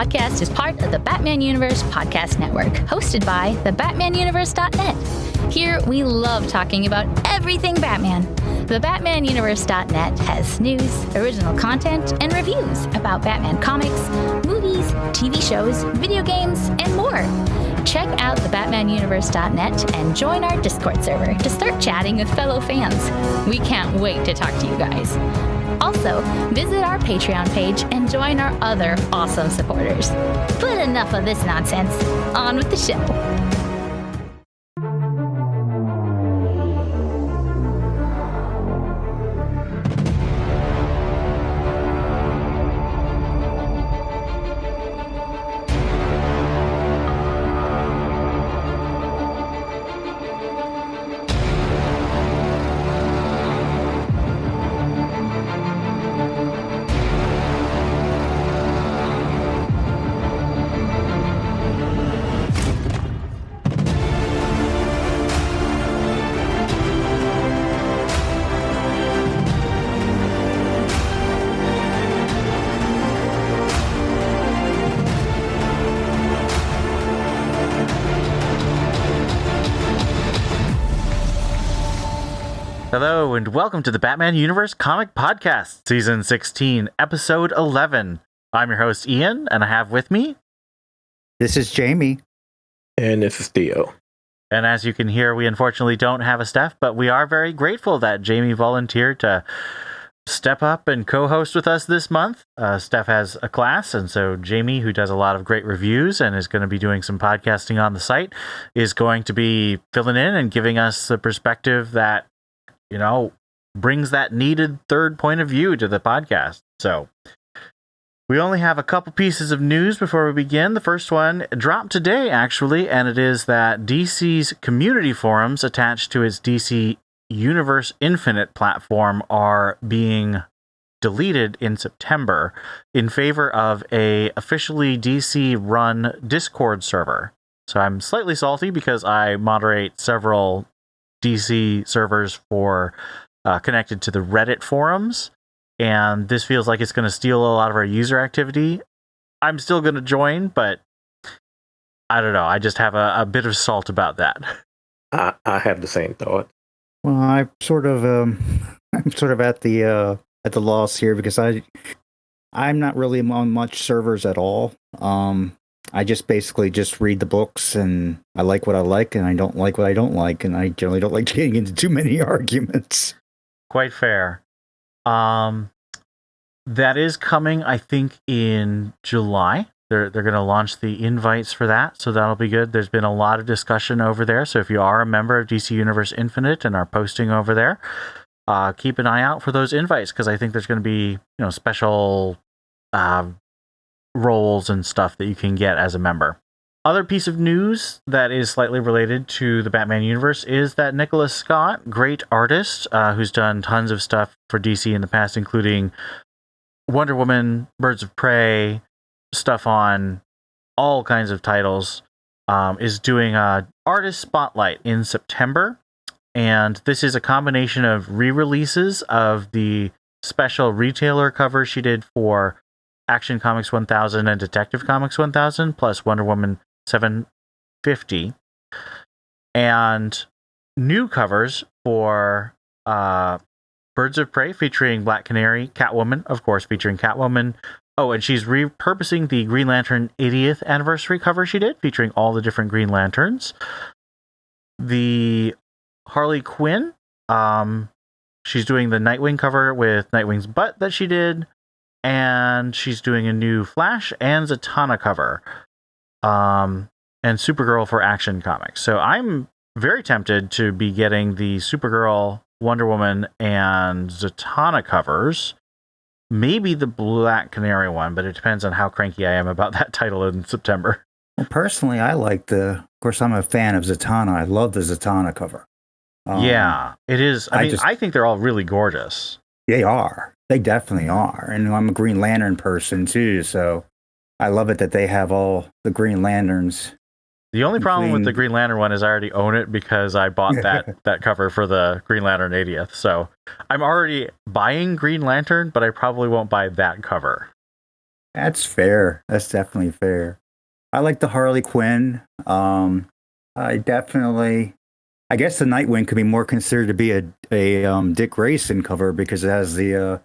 podcast is part of the Batman Universe Podcast Network, hosted by thebatmanuniverse.net. Here, we love talking about everything Batman. The BatmanUniverse.net has news, original content, and reviews about Batman comics, movies, TV shows, video games, and more. Check out thebatmanuniverse.net and join our Discord server to start chatting with fellow fans. We can't wait to talk to you guys. Also, visit our Patreon page and join our other awesome supporters. But enough of this nonsense. On with the show. Hello, and welcome to the Batman Universe Comic Podcast, Season 16, Episode 11. I'm your host, Ian, and I have with me... This is Jaymee. And this is Theo. And as you can hear, we unfortunately don't have a Steph, but we are very grateful that Jaymee volunteered to step up and co-host with us this month. Steph has a class, and so Jaymee, who does a lot of great reviews and is going to be doing some podcasting on the site, is going to be filling in and giving us the perspective that brings that needed third point of view to the podcast. So we only have a couple pieces of news before we begin. The first one dropped today, actually, and it is that DC's community forums attached to its DC Universe Infinite platform are being deleted in September in favor of a officially DC-run Discord server. So I'm slightly salty because I moderate several DC servers for connected to the Reddit forums, and this feels like it's going to steal a lot of our user activity. I'm still going to join, but I don't know. I just have a bit of salt about that. I have the same thought. Well, I'm sort of at the loss here because I'm not really on much servers at all. I just basically read the books, and I like what I like, and I don't like what I don't like, and I generally don't like getting into too many arguments. Quite fair. That is coming, I think, in July. They're going to launch the invites for that, so that'll be good. There's been a lot of discussion over there, so if you are a member of DC Universe Infinite and are posting over there, keep an eye out for those invites, because I think there's going to be special roles and stuff that you can get as a member. Other piece of news that is slightly related to the Batman universe is that Nicholas Scott, great artist who's done tons of stuff for DC in the past, including Wonder Woman, Birds of Prey, stuff on all kinds of titles, is doing a artist spotlight in September. And this is a combination of re-releases of the special retailer cover she did for Action Comics 1000 and Detective Comics 1000, plus Wonder Woman 750, and new covers for Birds of Prey featuring Black Canary, Catwoman, of course, featuring Catwoman. Oh, and she's repurposing the Green Lantern 80th anniversary cover she did, featuring all the different Green Lanterns. The Harley Quinn, she's doing the Nightwing cover with Nightwing's butt that she did. And she's doing a new Flash and Zatanna cover, and Supergirl for Action Comics. So I'm very tempted to be getting the Supergirl, Wonder Woman, and Zatanna covers. Maybe the Black Canary one, but it depends on how cranky I am about that title in September. Well, personally, I like of course, I'm a fan of Zatanna. I love the Zatanna cover. Yeah, it is. I think they're all really gorgeous. They are. They definitely are. And I'm a Green Lantern person too, so I love it that they have all the Green Lanterns. The only problem with the Green Lantern one is I already own it because I bought that cover for the Green Lantern 80th. So I'm already buying Green Lantern, but I probably won't buy that cover. That's fair. That's definitely fair. I like the Harley Quinn. I definitely. I guess the Nightwing could be more considered to be a Dick Grayson cover because it has the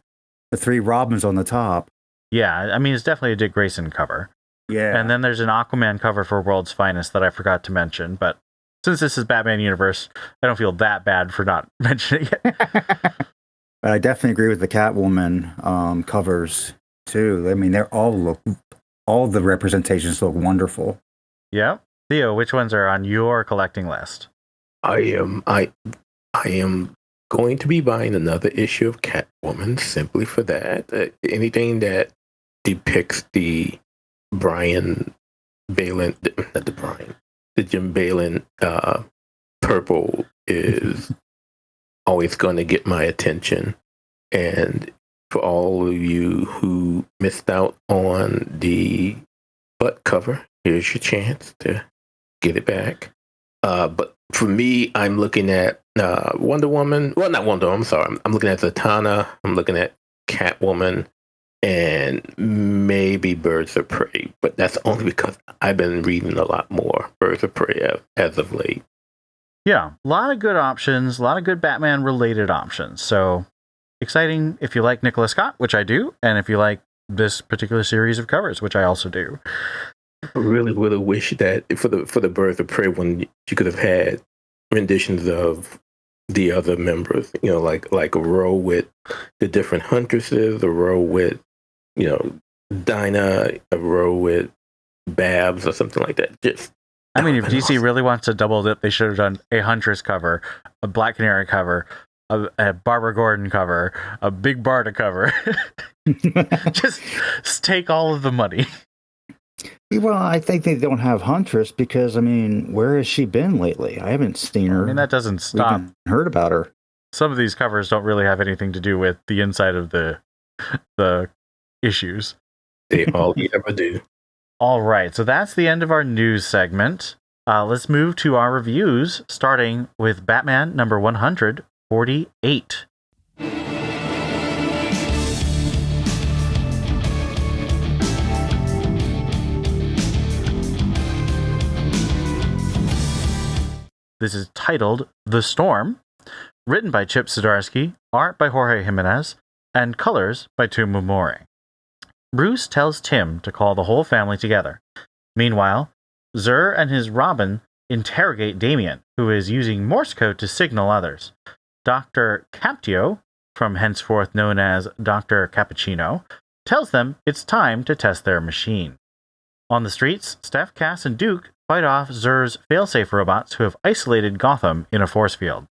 three Robins on the top. Yeah, I mean, it's definitely a Dick Grayson cover. Yeah. And then there's an Aquaman cover for World's Finest that I forgot to mention, but since this is Batman Universe, I don't feel that bad for not mentioning it. But I definitely agree with the Catwoman covers too. I mean, all the representations look wonderful. Yeah. Theo, which ones are on your collecting list? I am going to be buying another issue of Catwoman simply for that. Anything that depicts the Brian Balin, the Jim Balin purple is always going to get my attention. And for all of you who missed out on the butt cover, here's your chance to get it back. But for me, I'm looking at Wonder Woman. Well, not Wonder Woman, I'm sorry. I'm looking at Zatanna. I'm looking at Catwoman and maybe Birds of Prey. But that's only because I've been reading a lot more Birds of Prey as of late. Yeah, a lot of good options, a lot of good Batman-related options. So exciting if you like Nicola Scott, which I do, and if you like this particular series of covers, which I also do. I really wish that for the Birds of Prey one, you could have had renditions of the other members. You know, like a row with the different huntresses, a row with Dinah, a row with Babs, or something like that. I mean, if DC really wants to double dip, they should have done a Huntress cover, a Black Canary cover, a Barbara Gordon cover, a Big Barda cover. Just take all of the money. Well, I think they don't have Huntress because, I mean, where has she been lately? I haven't seen her. I mean, that doesn't stop. We haven't heard about her. Some of these covers don't really have anything to do with the inside of the issues. They all ever do. All right, so that's the end of our news segment. Let's move to our reviews, starting with Batman number 148. This is titled The Storm, written by Chip Zdarsky, art by Jorge Jimenez, and colors by Tumu Mori. Bruce tells Tim to call the whole family together. Meanwhile, Zur and his Robin interrogate Damian, who is using Morse code to signal others. Dr. Captio, from henceforth known as Dr. Cappuccino, tells them it's time to test their machine. On the streets, Steph, Cass, and Duke fight off Zur's failsafe robots who have isolated Gotham in a force field.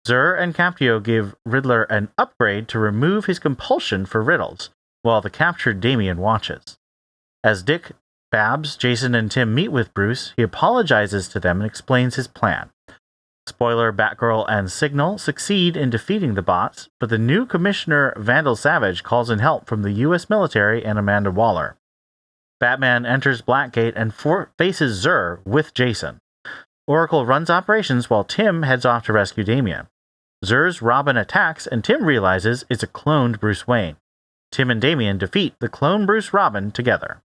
Zur and Captio give Riddler an upgrade to remove his compulsion for riddles, while the captured Damian watches. As Dick, Babs, Jason, and Tim meet with Bruce, he apologizes to them and explains his plan. Spoiler, Batgirl and Signal succeed in defeating the bots, but the new Commissioner Vandal Savage calls in help from the U.S. military and Amanda Waller. Batman enters Blackgate and faces Zur with Jason. Oracle runs operations while Tim heads off to rescue Damian. Zur's Robin attacks and Tim realizes it's a cloned Bruce Wayne. Tim and Damian defeat the clone Bruce Robin together.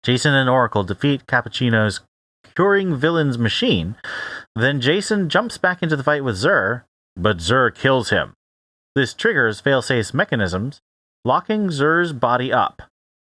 Jason and Oracle defeat Cappuccino's curing villain's machine. Then Jason jumps back into the fight with Zur, but Zur kills him. This triggers Failsafe's mechanisms, locking Zur's body up.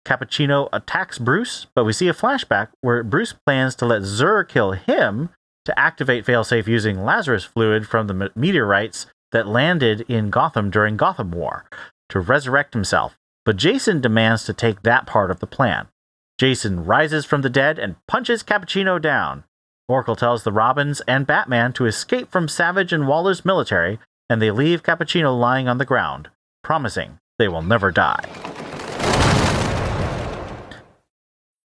Cappuccino attacks Bruce, but we see a flashback where Bruce plans to let Zur kill him to activate Failsafe using Lazarus fluid from the meteorites that landed in Gotham during Gotham War to resurrect himself. But Jason demands to take that part of the plan. Jason rises from the dead and punches Cappuccino down. Oracle tells the Robins and Batman to escape from Savage and Waller's military, and they leave Cappuccino lying on the ground, promising they will never die.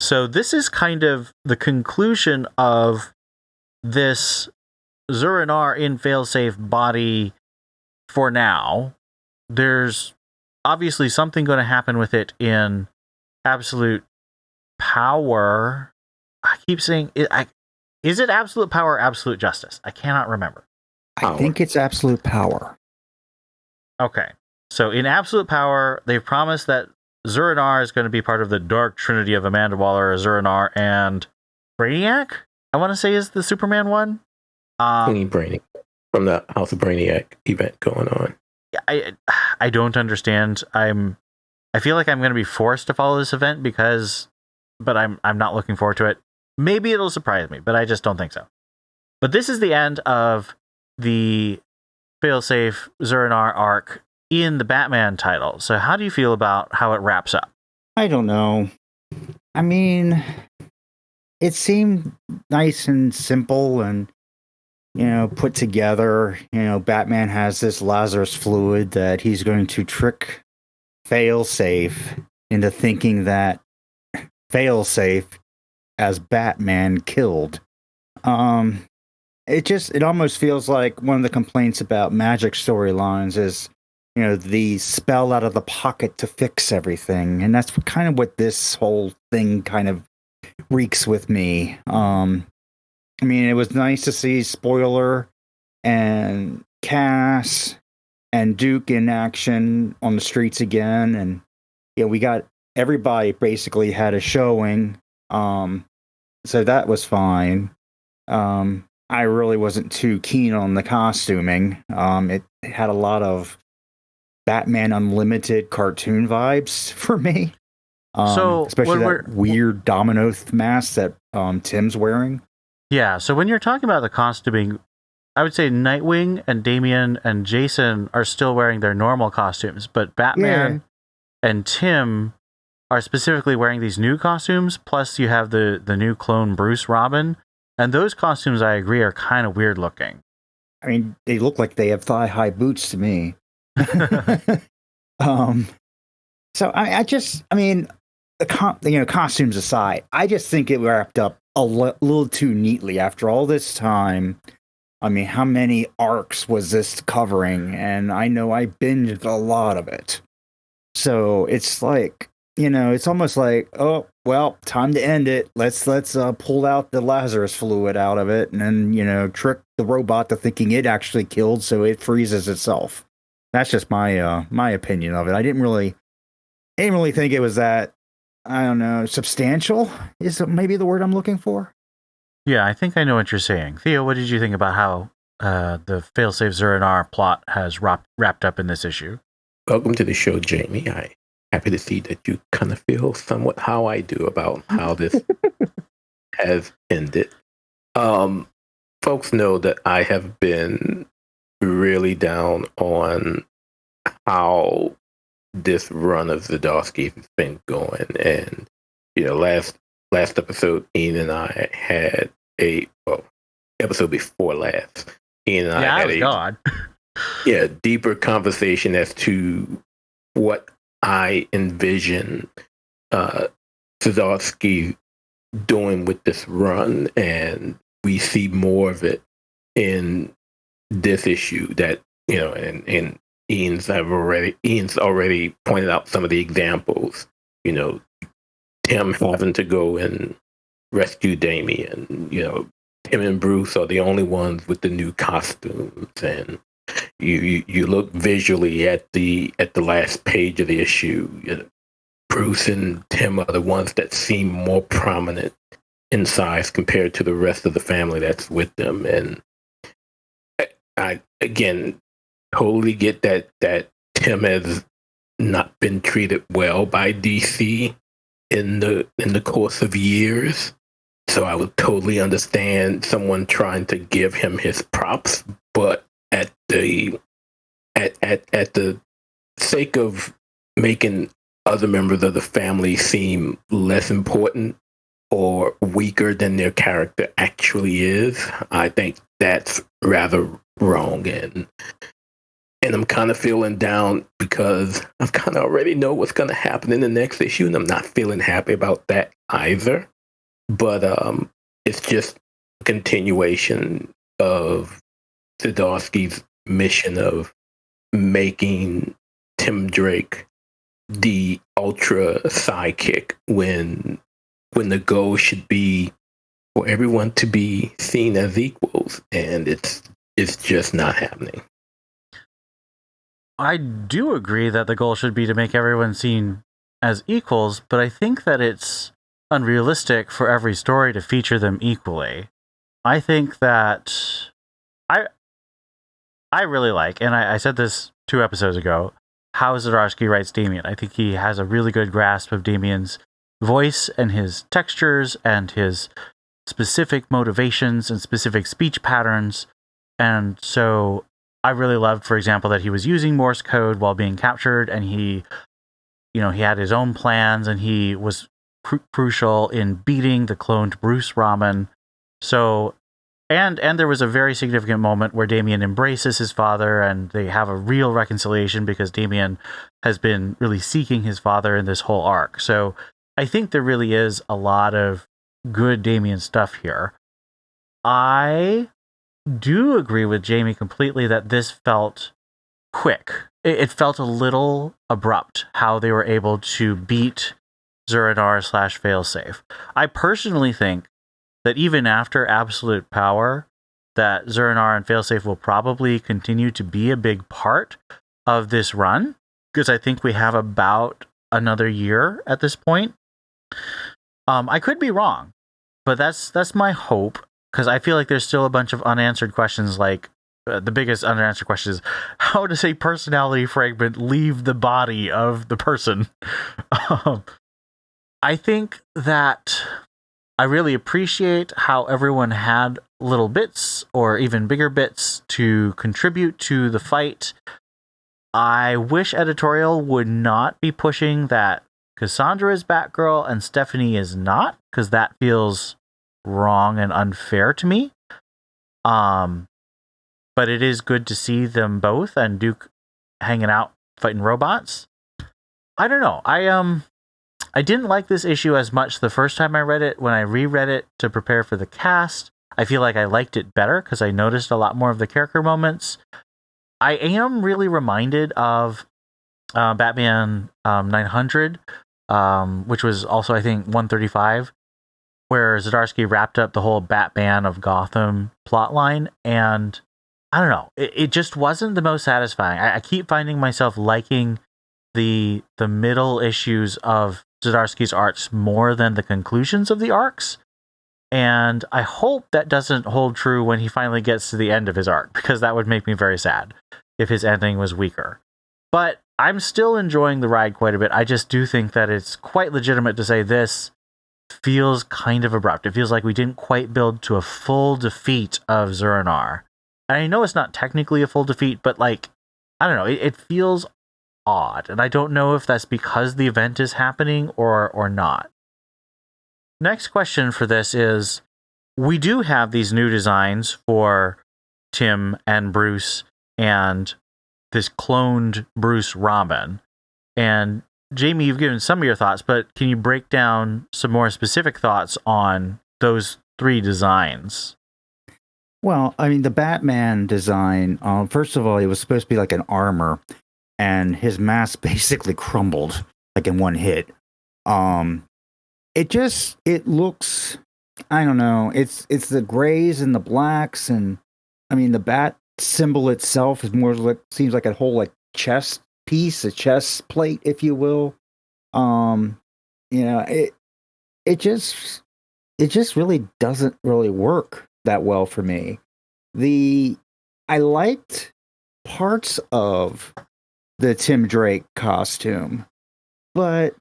So this is kind of the conclusion of this Zur-En-Arr in Failsafe body for now. There's obviously something going to happen with it in Absolute Power. I keep saying, is it Absolute Power or Absolute Justice? I cannot remember. I think it's Absolute Power. Okay. So in Absolute Power, they've promised that Zur-En-Arr is going to be part of the Dark Trinity of Amanda Waller, Zur-En-Arr, and Brainiac, I want to say, is the Superman one. Queen Brainiac from the House of Brainiac event going on. I don't understand. I feel like I'm going to be forced to follow this event but I'm not looking forward to it. Maybe it'll surprise me, but I just don't think so. But this is the end of the Failsafe Zur-En-Arr arc in the Batman title. So how do you feel about how it wraps up? I don't know. I mean, it seemed nice and simple and, put together. Batman has this Lazarus fluid that he's going to trick Failsafe into thinking that Failsafe as Batman killed. It almost feels like one of the complaints about Magic storylines is, the spell out of the pocket to fix everything. And that's kind of what this whole thing kind of reeks with me. It was nice to see Spoiler and Cass and Duke in action on the streets again. And, we got everybody basically had a showing. So that was fine. I really wasn't too keen on the costuming. It had a lot of Batman Unlimited cartoon vibes for me. Especially that weird domino mask that Tim's wearing. Yeah, so when you're talking about the costuming, I would say Nightwing and Damian and Jason are still wearing their normal costumes, but Batman and Tim are specifically wearing these new costumes, plus you have the new clone Bruce Robin, and those costumes, I agree, are kind of weird looking. I mean, they look like they have thigh-high boots to me. So costumes aside, I just think it wrapped up a little too neatly after all this time. How many arcs was this covering? And I know I binged a lot of it. So it's like, it's almost like, oh, well, time to end it. Let's pull out the Lazarus fluid out of it and then, trick the robot to thinking it actually killed so it freezes itself. That's just my my opinion of it. I didn't really think it was that, I don't know, substantial is maybe the word I'm looking for. Yeah, I think I know what you're saying. Theo, what did you think about how the Failsafe Zur-En-Arr plot has wrapped up in this issue? Welcome to the show, Jaymee. I'm happy to see that you kind of feel somewhat how I do about how this has ended. Folks know that I have been really down on how this run of Zdarsky has been going. And, last episode, Ian and I had episode before last, Ian and I had a deeper conversation as to what I envision Zdarsky doing with this run, and we see more of it in this issue that, and Ian's already pointed out some of the examples, Tim having to go and rescue Damian, Tim and Bruce are the only ones with the new costumes, and you look visually at the last page of the issue, Bruce and Tim are the ones that seem more prominent in size compared to the rest of the family that's with them. And I again totally get that Tim has not been treated well by DC in the course of years. So I would totally understand someone trying to give him his props, but at the sake of making other members of the family seem less important or weaker than their character actually is, I think that's rather wrong. And I'm kind of feeling down because I kind of already know what's going to happen in the next issue, and I'm not feeling happy about that either. But it's just a continuation of Zdarsky's mission of making Tim Drake the ultra sidekick when the goal should be for everyone to be seen as equals, and it's just not happening. I do agree that the goal should be to make everyone seen as equals, but I think that it's unrealistic for every story to feature them equally. I think that I really like, and I said this 2 episodes ago, how Zdarsky writes Damien. I think he has a really good grasp of Damien's voice and his textures and his specific motivations and specific speech patterns. And so I really loved, for example, that he was using Morse code while being captured, and he had his own plans, and he was crucial in beating the cloned Bruce Raman. So, and there was a very significant moment where Damien embraces his father, and they have a real reconciliation because Damien has been really seeking his father in this whole arc. So I think there really is a lot of good Damien stuff here. I do agree with Jaymee completely that this felt quick. It felt a little abrupt how they were able to beat Zur-En-Arrh / Failsafe. I personally think that even after Absolute Power, that Zur-En-Arrh and Failsafe will probably continue to be a big part of this run, because I think we have about another year at this point. I could be wrong, but that's my hope, because I feel like there's still a bunch of unanswered questions. Like the biggest unanswered question is, how does a personality fragment leave the body of the person? I think that I really appreciate how everyone had little bits or even bigger bits to contribute to the fight. I wish editorial would not be pushing that Cassandra is Batgirl and Stephanie is not, because that feels wrong and unfair to me. But it is good to see them both and Duke hanging out fighting robots. I don't know. I didn't like this issue as much the first time I read it. When I reread it to prepare for the cast, I feel like I liked it better because I noticed a lot more of the character moments. I am really reminded of Batman 900, which was also, I think, 135, where Zdarsky wrapped up the whole Batman of Gotham plotline, and I don't know, it just wasn't the most satisfying. I keep finding myself liking the middle issues of Zdarsky's arcs more than the conclusions of the arcs, and I hope that doesn't hold true when he finally gets to the end of his arc, because that would make me very sad if his ending was weaker. But I'm still enjoying the ride quite a bit. I just do think that it's quite legitimate to say this feels kind of abrupt. It feels like we didn't quite build to a full defeat of Zur-En-Arrh. And I know it's not technically a full defeat, but I don't know, it feels odd. And I don't know if that's because the event is happening or not. Next question for this is, we do have these new designs for Tim and Bruce and this cloned Bruce Raman. And Jaymee, you've given some of your thoughts, but can you break down some more specific thoughts on those 3 designs? Well, I mean, the Batman design, first of all, it was supposed to be like an armor, and his mask basically crumbled like in one hit. It looks, I don't know, it's the grays and the blacks, and I mean, the bat symbol itself is more like, seems like a whole like chest piece, a chest plate, if you will. It just really doesn't really work that well for me. I liked parts of the Tim Drake costume, but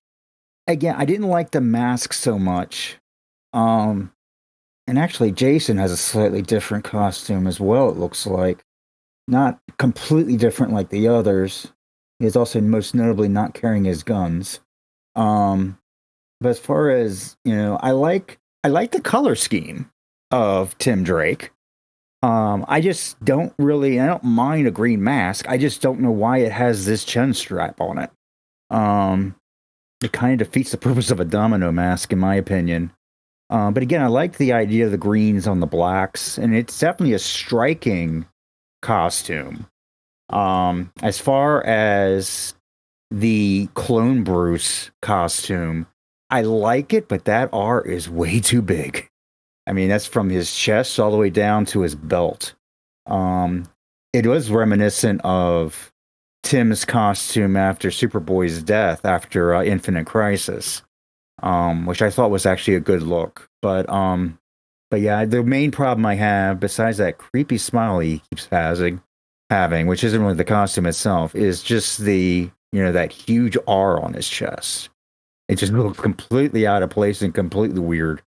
again, I didn't like the mask so much. And actually, Jason has a slightly different costume as well, it looks like. Not completely different like the others. He's also most notably not carrying his guns. But as far as, I like the color scheme of Tim Drake. I just don't mind a green mask. I just don't know why it has this chin strap on it. It kind of defeats the purpose of a domino mask, in my opinion. But again, I like the idea of the greens on the blacks, and it's definitely a striking costume. As far as the clone Bruce costume, I like it, but that R is way too big. I mean, that's from his chest all the way down to his belt. It was reminiscent of Tim's costume after Superboy's death after Infinite Crisis, which I thought was actually a good look. But yeah, the main problem I have, besides that creepy smile he keeps having, which isn't really the costume itself, is just that huge R on his chest. It just looks completely out of place and completely weird.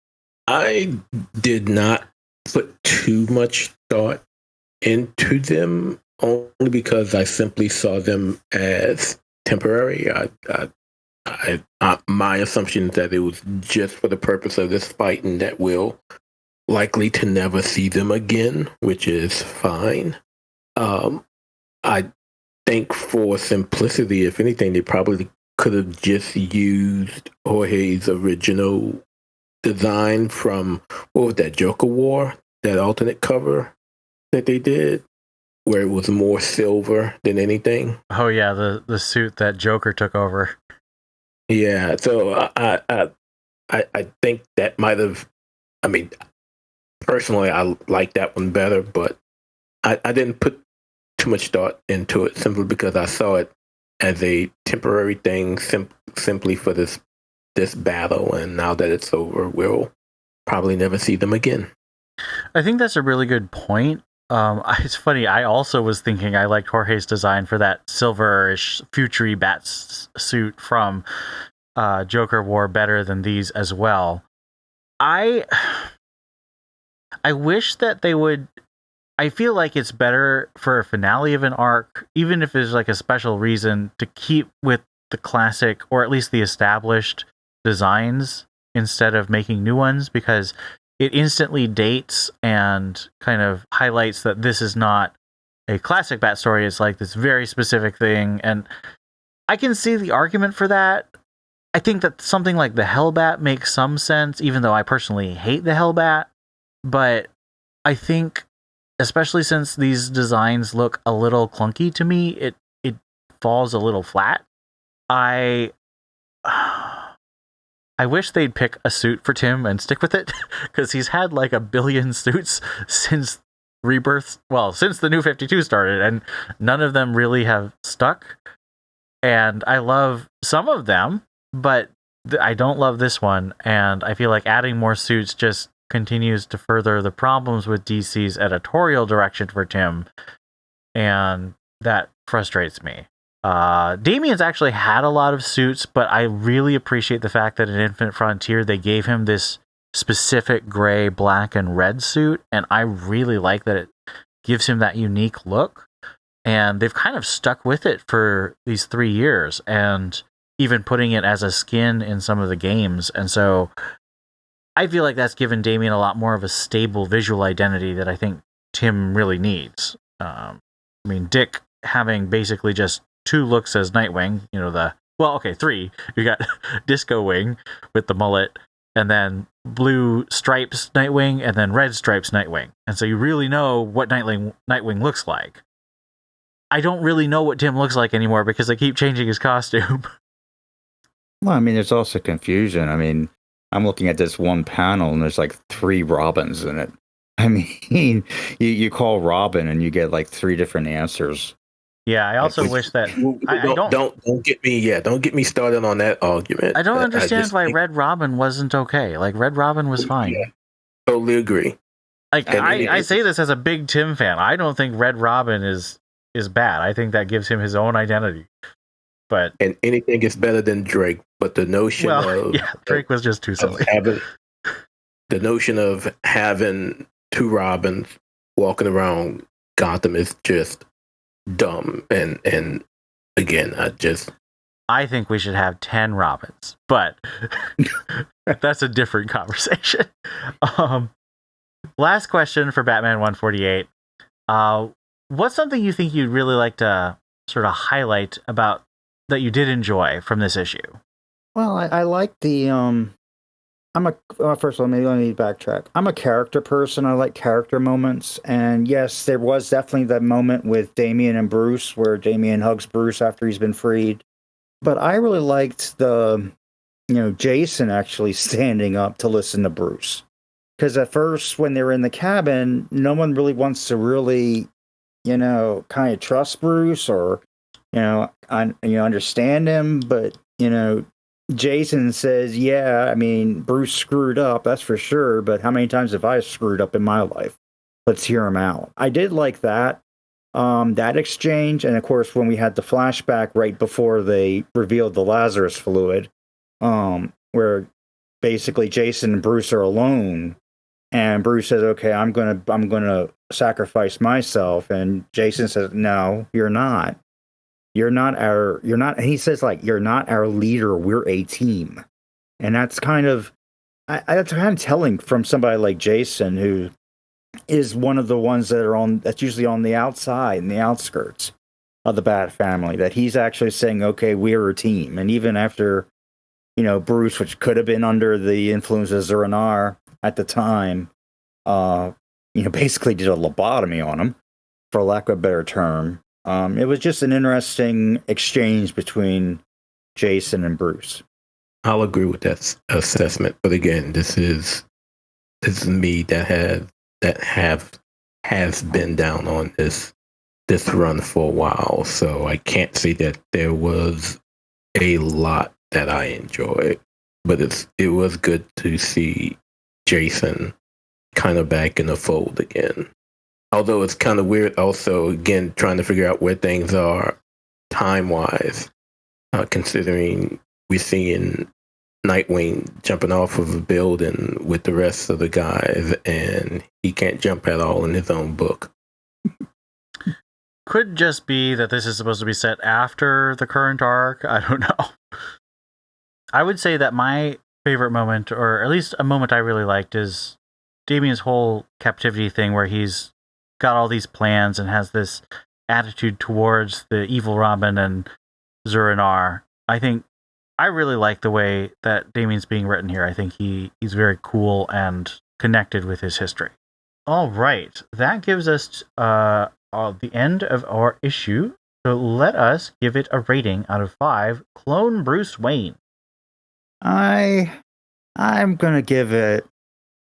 I did not put too much thought into them, only because I simply saw them as temporary. My assumption is that it was just for the purpose of this fight, and that we'll likely to never see them again, which is fine. I think for simplicity, if anything, they probably could have just used Jorge's original design from, what was that, Joker War, that alternate cover that they did, where it was more silver than anything. Oh yeah, the suit that Joker took over. Yeah, so I think that might have. I mean, personally, I like that one better, but I didn't put too much thought into it simply because I saw it as a temporary thing, simply for this battle, and now that it's over, we'll probably never see them again. I think that's a really good point. It's funny. I also was thinking I liked Jorge's design for that silverish, futury bat suit from Joker War better than these as well. I wish that they would. I feel like it's better for a finale of an arc, even if there's like a special reason, to keep with the classic or at least the established designs instead of making new ones, because it instantly dates and kind of highlights that this is not a classic Bat story. It's like this very specific thing. And I can see the argument for that. I think that something like the Hellbat makes some sense, even though I personally hate the Hellbat. But I think, especially since these designs look a little clunky to me, it falls a little flat. I wish they'd pick a suit for Tim and stick with it, because he's had like a billion suits since Rebirth, well, since the New 52 started, and none of them really have stuck. And I love some of them, but I don't love this one, and I feel like adding more suits just continues to further the problems with DC's editorial direction for Tim, and that frustrates me. Damian's actually had a lot of suits, but I really appreciate the fact that in Infinite Frontier they gave him this specific gray, black, and red suit, and I really like that it gives him that unique look, and they've kind of stuck with it for these 3 years, and even putting it as a skin in some of the games, and so I feel like that's given Damian a lot more of a stable visual identity that I think Tim really needs. I mean, Dick having basically just 2 looks as Nightwing, 3. You got Disco Wing with the mullet, and then blue stripes Nightwing, and then red stripes Nightwing. And so you really know what Nightwing looks like. I don't really know what Tim looks like anymore because they keep changing his costume. Well, I mean, there's also confusion. I mean, I'm looking at this one panel and there's like 3 Robins in it. I mean, you call Robin and you get like 3 different answers. Yeah, I also wish that don't get me started on that argument. I don't understand why Red Robin wasn't okay. Like, Red Robin was fine. Yeah, totally agree. Like, I say this as a big Tim fan. I don't think Red Robin is bad. I think that gives him his own identity. And anything is better than Drake, but the notion Drake was just too silly. The notion of having 2 Robins walking around Gotham is just dumb. And again, I think we should have 10 Robins, but that's a different conversation. Last question for Batman 148. What's something you think you'd really like to sort of highlight about that you did enjoy from this issue? Well, I like the first of all, maybe let me backtrack. I'm a character person. I like character moments, and yes, there was definitely that moment with Damian and Bruce where Damian hugs Bruce after he's been freed. But I really liked the, Jason actually standing up to listen to Bruce, because at first when they're in the cabin, no one really wants to really, kind of trust Bruce or you understand him, but Jason says, yeah, I mean, Bruce screwed up, that's for sure, but how many times have I screwed up in my life? Let's hear him out. I did like that. That exchange, and of course, when we had the flashback right before they revealed the Lazarus fluid, where basically Jason and Bruce are alone, and Bruce says, "Okay, I'm gonna sacrifice myself," and Jason says, "No, you're not. You're not. And he says, like, you're not our leader. We're a team," and that's kind of telling from somebody like Jason, who is one of the ones that's usually on the outside and the outskirts of the Bat family, that he's actually saying, okay, we're a team. And even after, Bruce, which could have been under the influence of Zur-En-Arrh at the time, basically did a lobotomy on him, for lack of a better term. It was just an interesting exchange between Jason and Bruce. I'll agree with that assessment. But again, this is me that has been down on this run for a while, so I can't say that there was a lot that I enjoyed, but it was good to see Jason kind of back in the fold again. Although it's kind of weird also, again, trying to figure out where things are time-wise, considering we're seeing Nightwing jumping off of a building with the rest of the guys, and he can't jump at all in his own book. Could just be that this is supposed to be set after the current arc. I don't know. I would say that my favorite moment, or at least a moment I really liked, is Damian's whole captivity thing, where he's got all these plans and has this attitude towards the evil Robin and Zur-En-Arrh. I really like the way that Damian's being written here. I think he's very cool and connected with his history. All right, that gives us the end of our issue. So let us give it a rating out of 5. Clone Bruce Wayne. I'm gonna give it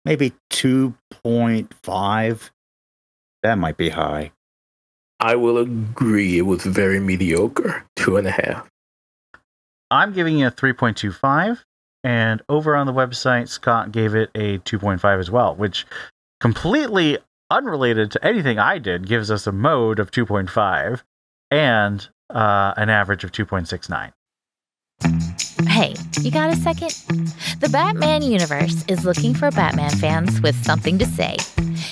maybe 2.5. That might be high. I will agree. It was very mediocre. 2.5. I'm giving it a 3.25, and over on the website, Scott gave it a 2.5 as well, which, completely unrelated to anything I did, gives us a mode of 2.5 and an average of 2.69. Hey, you got a second? The Batman universe is looking for Batman fans with something to say.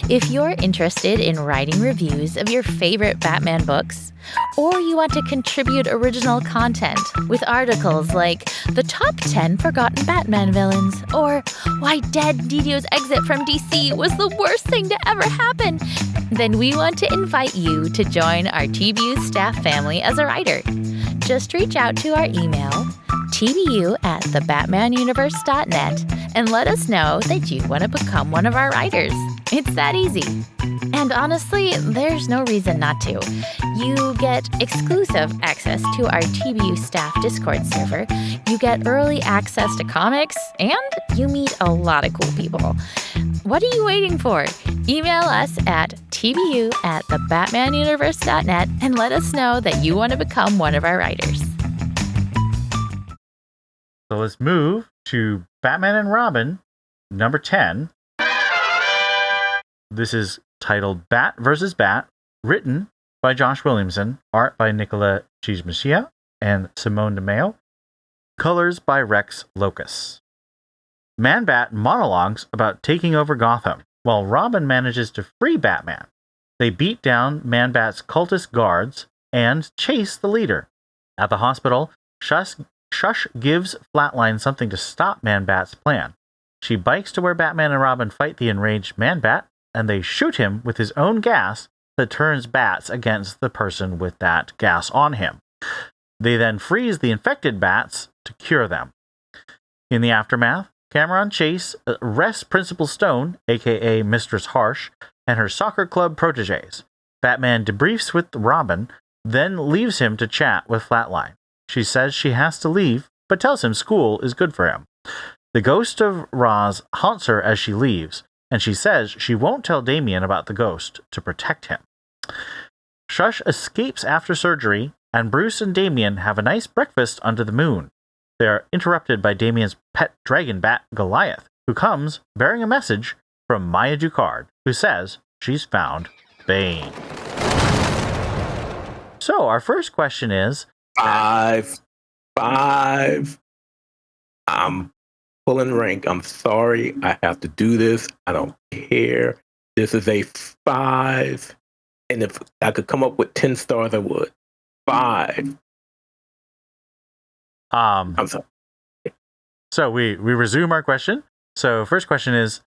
If you're interested in writing reviews of your favorite Batman books, or you want to contribute original content with articles like the top 10 forgotten Batman villains, or why Dead Didio's exit from DC was the worst thing to ever happen, then we want to invite you to join our TBU staff family as a writer. Just reach out to our email, tbu@thebatmanuniverse.net, and let us know that you want to become one of our writers. It's that easy. And honestly, there's no reason not to. You get exclusive access to our TBU staff Discord server, you get early access to comics, and you meet a lot of cool people. What are you waiting for? Email us at tbu@thebatmanuniverse.net and let us know that you want to become one of our writers. So let's move to Batman and Robin, number 10. This is titled Bat vs. Bat, written by Josh Williamson, art by Nicola Chismachia and Simone DeMeo, colors by Rex Locus. Man-Bat monologues about taking over Gotham, while Robin manages to free Batman. They beat down Man-Bat's cultist guards and chase the leader. At the hospital, Shush gives Flatline something to stop Man-Bat's plan. She bikes to where Batman and Robin fight the enraged Man-Bat, and they shoot him with his own gas that turns bats against the person with that gas on him. They then freeze the infected bats to cure them. In the aftermath, Cameron Chase arrests Principal Stone, aka Mistress Harsh, and her soccer club proteges. Batman debriefs with Robin, then leaves him to chat with Flatline. She says she has to leave, but tells him school is good for him. The ghost of Roz haunts her as she leaves, and she says she won't tell Damian about the ghost to protect him. Shush escapes after surgery, and Bruce and Damian have a nice breakfast under the moon. They are interrupted by Damian's pet dragon bat, Goliath, who comes bearing a message from Maya Ducard, who says she's found Bane. So, our first question is... Five. I'm pulling rank. I'm sorry. I have to do this. I don't care. This is a 5. And if I could come up with 10 stars, I would. 5. I'm sorry. So we resume our question. So first question is,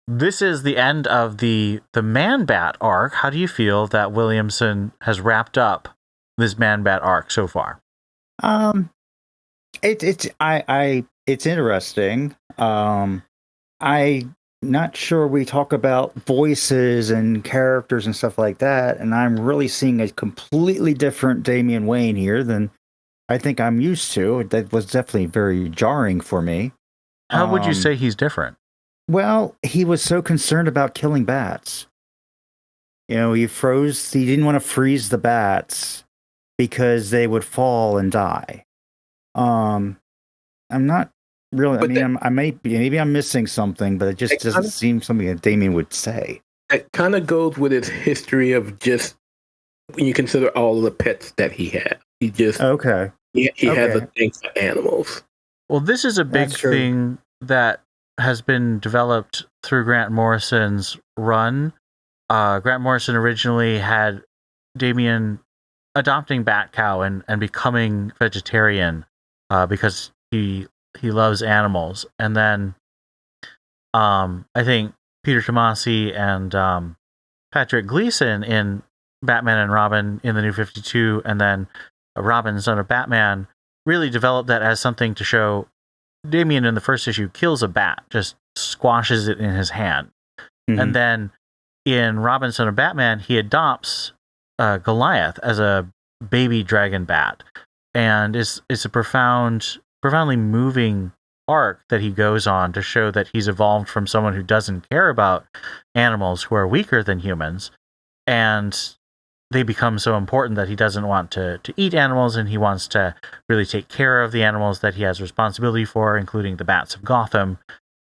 this is the end of the Man-Bat arc. How do you feel that Williamson has wrapped up this Man-Bat arc so far? It's interesting. I'm not sure we talk about voices and characters and stuff like that, and I'm really seeing a completely different Damian Wayne here than I think I'm used to. That was definitely very jarring for me. How would you say he's different? Well, he was so concerned about killing bats. You know, he didn't want to freeze the bats because they would fall and die. I'm not really, maybe I'm missing something, but it just doesn't seem something that Damian would say. It kind of goes with his history of just, when you consider all of the pets that he had. He just, he has a thing for animals. Well, this is a big thing that has been developed through Grant Morrison's run. Grant Morrison originally had Damian adopting Bat Cow and becoming vegetarian because he loves animals. And then I think Peter Tomasi and Patrick Gleason in Batman and Robin in the New 52, and then Robin, Son of Batman, really developed that as something to show Damian in the first issue kills a bat, just squashes it in his hand. Mm-hmm. And then in Robin, Son of Batman, he adopts Goliath as a baby dragon bat. And it's a profoundly moving arc that he goes on to show that he's evolved from someone who doesn't care about animals who are weaker than humans, and they become so important that he doesn't want to eat animals, and he wants to really take care of the animals that he has responsibility for, including the bats of Gotham.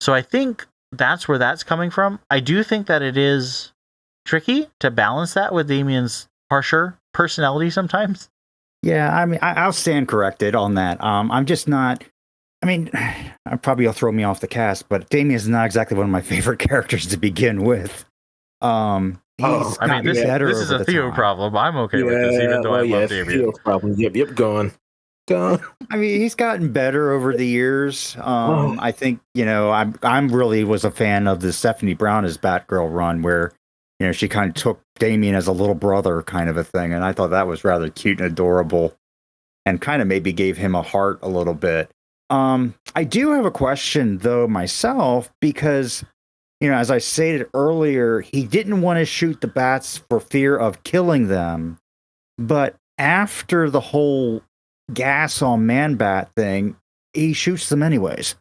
So I think that's where that's coming from. I do think that it is tricky to balance that with Damian's harsher personality sometimes. Yeah, I mean, I'll stand corrected on that. I'm just not... I mean, probably will throw me off the cast, but Damian is not exactly one of my favorite characters to begin with. This is a Theo problem. I'm okay with this, even though I love Damian. Theo's problem. Yep, gone. I mean, he's gotten better over the years. I think, I'm really was a fan of the Stephanie Brown as Batgirl run, where, she kind of took Damian as a little brother kind of a thing, and I thought that was rather cute and adorable, and kind of maybe gave him a heart a little bit. I do have a question, though, myself, because, as I stated earlier, he didn't want to shoot the bats for fear of killing them. But after the whole gas on Man-Bat thing, he shoots them anyways.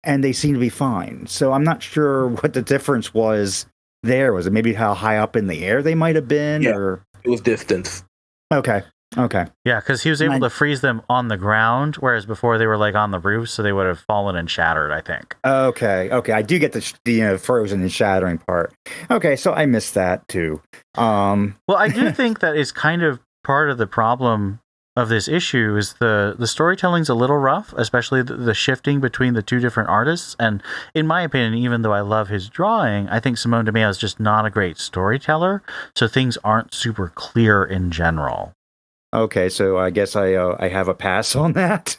And they seem to be fine. So I'm not sure what the difference was there. Was it maybe how high up in the air they might have been? Yeah, or it was distance. Okay. Yeah, because he was able to freeze them on the ground, whereas before they were like on the roof, so they would have fallen and shattered, I think. Okay. I do get the frozen and shattering part. Okay, so I missed that too. Well, I do think that is kind of part of the problem of this issue is the storytelling's a little rough, especially the shifting between the two different artists. And in my opinion, even though I love his drawing, I think Simone DeMeo is just not a great storyteller, so things aren't super clear in general. Okay, so I guess I have a pass on that.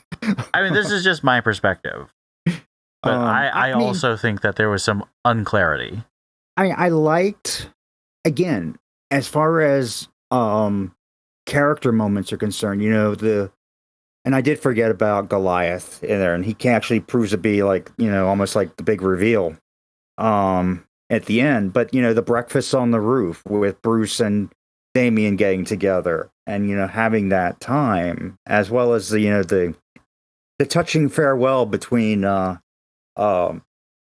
I mean, this is just my perspective. But I also think that there was some unclarity. I liked, again, as far as character moments are concerned, and I did forget about Goliath in there, and he actually proves to be like, almost like the big reveal at the end. But, the breakfast on the roof with Bruce and Damian getting together and, having that time, as well as the touching farewell between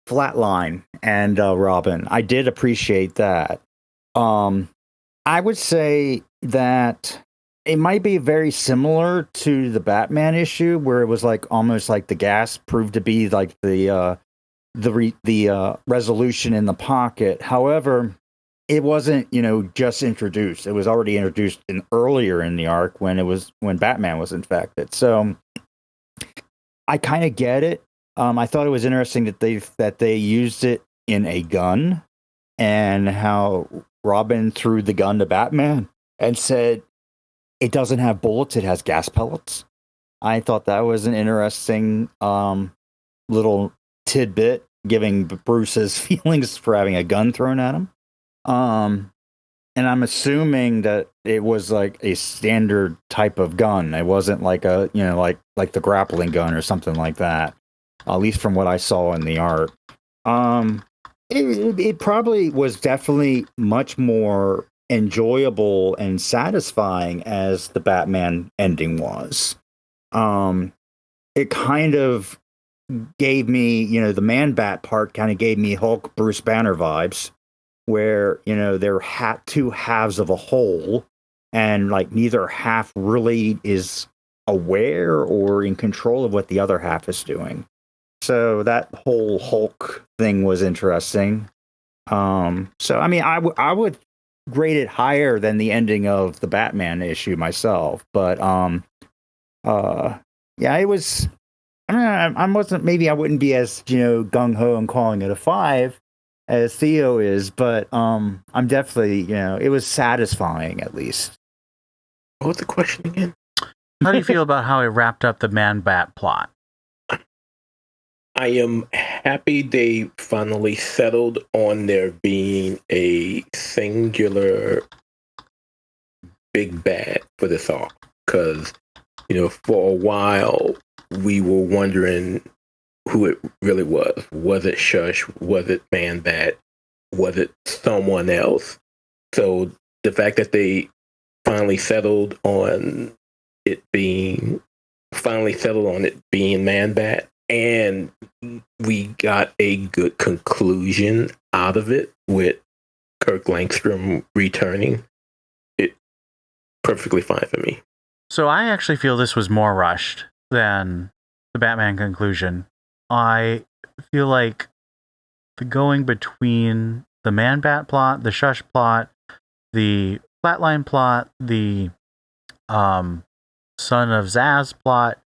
Flatline and Robin. I did appreciate that. I would say that it might be very similar to the Batman issue where it was like almost like the gas proved to be like the resolution in the pocket. However, it wasn't, just introduced. It was already introduced earlier in the arc when Batman was infected. So I kind of get it. I thought it was interesting that they used it in a gun, and how Robin threw the gun to Batman and said, "It doesn't have bullets; it has gas pellets." I thought that was an interesting little tidbit, giving Bruce's feelings for having a gun thrown at him. And I'm assuming that it was like a standard type of gun. It wasn't like like the grappling gun or something like that. At least from what I saw in the art. It probably was definitely much more enjoyable and satisfying as the Batman ending was. It kind of gave me, the Man-Bat part kind of gave me Hulk Bruce Banner vibes, where, they're two halves of a whole, and like neither half really is aware or in control of what the other half is doing. So that whole Hulk thing was interesting. So I mean, I would grade it higher than the ending of the Batman issue myself, but yeah, it was. I mean, I wasn't. Maybe I wouldn't be as gung ho and calling it a 5 as Theo is, but I'm definitely it was satisfying at least. What was the question again? How do you feel about how it wrapped up the Man-Bat plot? I am happy they finally settled on there being a singular big bad for this arc. Because, for a while, we were wondering who it really was. Was it Shush? Was it Man-Bat? Was it someone else? So the fact that they finally settled on it being Man-Bat, and we got a good conclusion out of it with Kirk Langstrom returning, it perfectly fine for me. So I actually feel this was more rushed than the Batman conclusion. I feel like the going between the Man-Bat plot, the Shush plot, the Flatline plot, the Son of Zaz plot,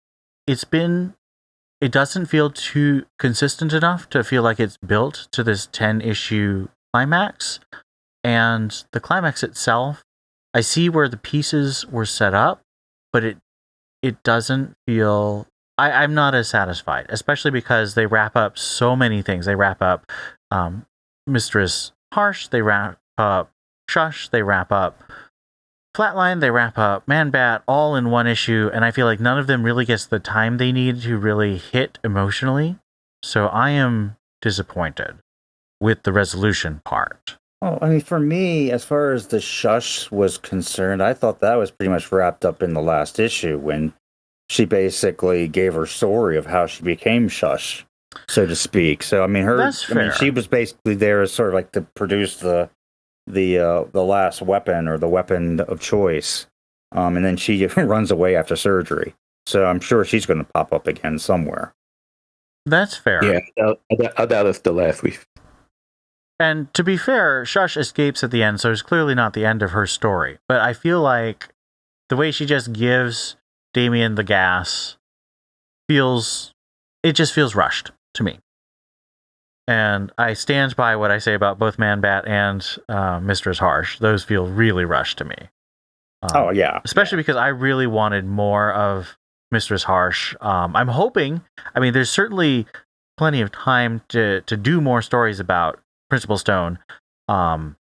it doesn't feel too consistent enough to feel like it's built to this 10-issue climax. And the climax itself, I see where the pieces were set up, but it doesn't feel... I'm not as satisfied, especially because they wrap up so many things. They wrap up Mistress Harsh, they wrap up Shush, they wrap up Flatline, they wrap up Man-Bat, all in one issue, and I feel like none of them really gets the time they need to really hit emotionally. So I am disappointed with the resolution part. Oh, I mean, for me, as far as the Shush was concerned, I thought that was pretty much wrapped up in the last issue when she basically gave her story of how she became Shush, so to speak. So I mean, she was basically there as sort of like to produce the last weapon or the weapon of choice, and then she runs away after surgery. So I'm sure she's going to pop up again somewhere. That's fair. Yeah, I doubt it's the last week. And to be fair, Shush escapes at the end, so it's clearly not the end of her story. But I feel like the way she just gives Damian the gas just feels rushed to me. And I stand by what I say about both Man-Bat and Mistress Harsh. Those feel really rushed to me. Oh, yeah. Especially because I really wanted more of Mistress Harsh. I'm hoping, there's certainly plenty of time to do more stories about Principal Stone.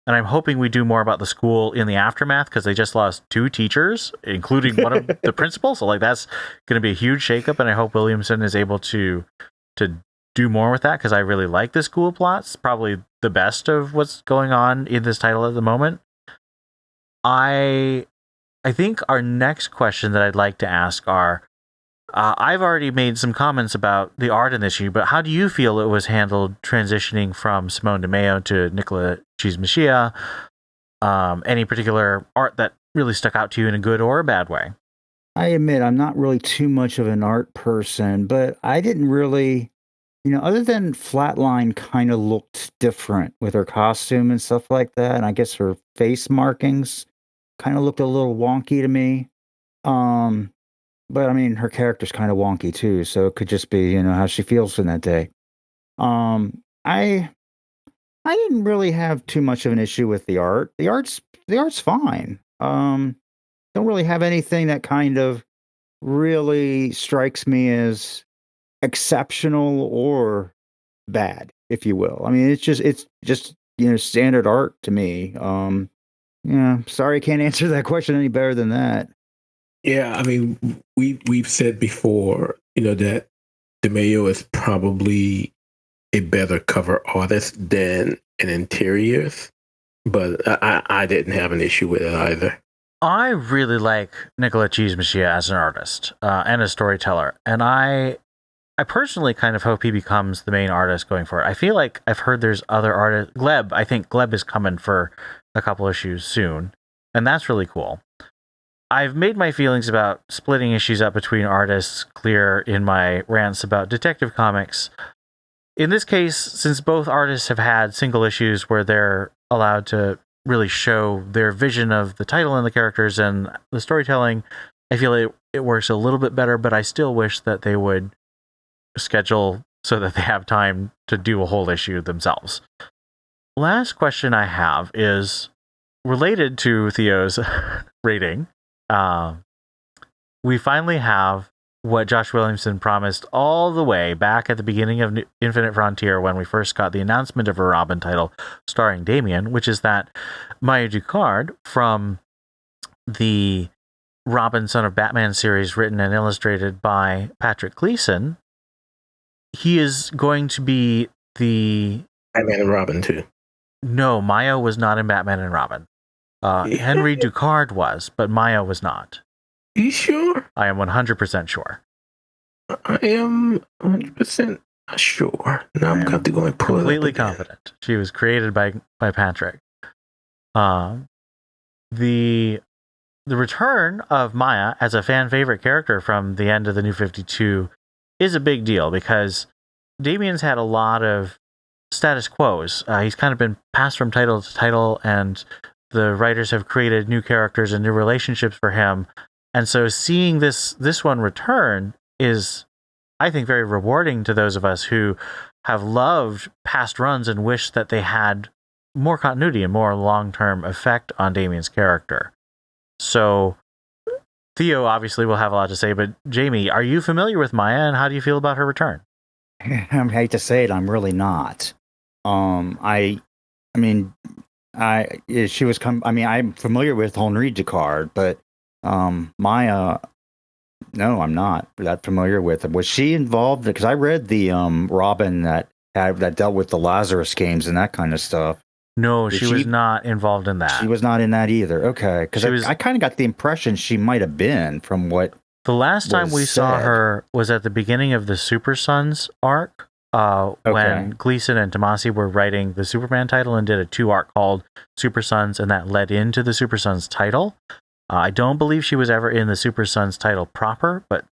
And I'm hoping we do more about the school in the aftermath, because they just lost 2 teachers, including one of the principals. So that's going to be a huge shakeup, and I hope Williamson is able to do more with that, because I really like the school plots. Probably the best of what's going on in this title at the moment. I think our next question that I'd like to ask are, I've already made some comments about the art in this issue, but how do you feel it was handled transitioning from Simone DeMeo to Nicola Chismiccia? Any particular art that really stuck out to you in a good or a bad way? I admit I'm not really too much of an art person, but I didn't really, other than Flatline kind of looked different with her costume and stuff like that, and I guess her face markings kind of looked a little wonky to me. Um, but I mean, her character's kind of wonky too, so it could just be, how she feels in that day. I didn't really have too much of an issue with the art. The art's fine. Don't really have anything that kind of really strikes me as exceptional or bad, if you will. I mean, it's just standard art to me. Yeah, sorry I can't answer that question any better than that. Yeah, I mean, we've said before, that DeMayo is probably a better cover artist than an interiors, but I didn't have an issue with it either. I really like Nicola Cheese-Machia as an artist and a storyteller, and I personally kind of hope he becomes the main artist going forward. I feel like I've heard there's other artists. I think Gleb is coming for a couple issues soon, and that's really cool. I've made my feelings about splitting issues up between artists clear in my rants about Detective Comics. In this case, since both artists have had single issues where they're allowed to really show their vision of the title and the characters and the storytelling, I feel it works a little bit better, but I still wish that they would schedule so that they have time to do a whole issue themselves. Last question I have is related to Theo's rating. We finally have what Josh Williamson promised all the way back at the beginning of Infinite Frontier when we first got the announcement of a Robin title starring Damian, which is that Maya Ducard from the Robin Son of Batman series written and illustrated by Patrick Gleason, he is going to be the... Batman and Robin too. No, Maya was not in Batman and Robin. Henry Ducard was, but Maya was not. You sure? I am 100% sure. I am 100% sure. Now I'm going to go and pull completely it up again. confident. She was created by Patrick. The return of Maya as a fan favorite character from the end of the New 52 is a big deal because Damian's had a lot of status quos. He's kind of been passed from title to title, and the writers have created new characters and new relationships for him. And so seeing this one return is, I think, very rewarding to those of us who have loved past runs and wish that they had more continuity and more long-term effect on Damian's character. So Theo obviously will have a lot to say, but Jaymee, are you familiar with Maya and how do you feel about her return? I hate to say it, I'm really not. She was I'm familiar with Henri Ducard, but Maya, no, I'm not that familiar with it. Was she involved? Because I read the Robin that dealt with the Lazarus games and that kind of stuff. No, she was not involved in that. She was not in that either. Okay, because I kind of got the impression she might have been from what. The last time we saw her was at the beginning of the Super Sons arc, when Gleason and Tomasi were writing the Superman title and did a 2-arc called Super Sons, and that led into the Super Sons title. I don't believe she was ever in the Super Sons title proper, but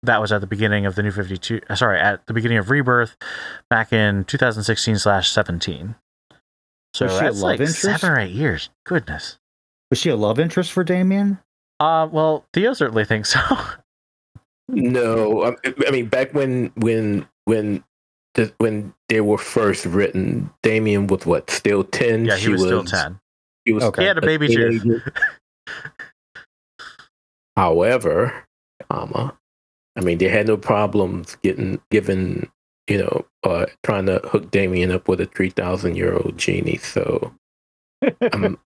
that was at the beginning of the New 52. At the beginning of Rebirth, back in 2016/17. So was she that's a love like interest? 7 or 8 years. Goodness. Was she a love interest for Damian? Well, Theo certainly thinks so. No, I mean back when they were first written, Damian was what, still 10? Yeah, he was still 10. He was. He had a baby tooth. However, they had no problems given trying to hook Damian up with a 3,000-year-old genie. So I'm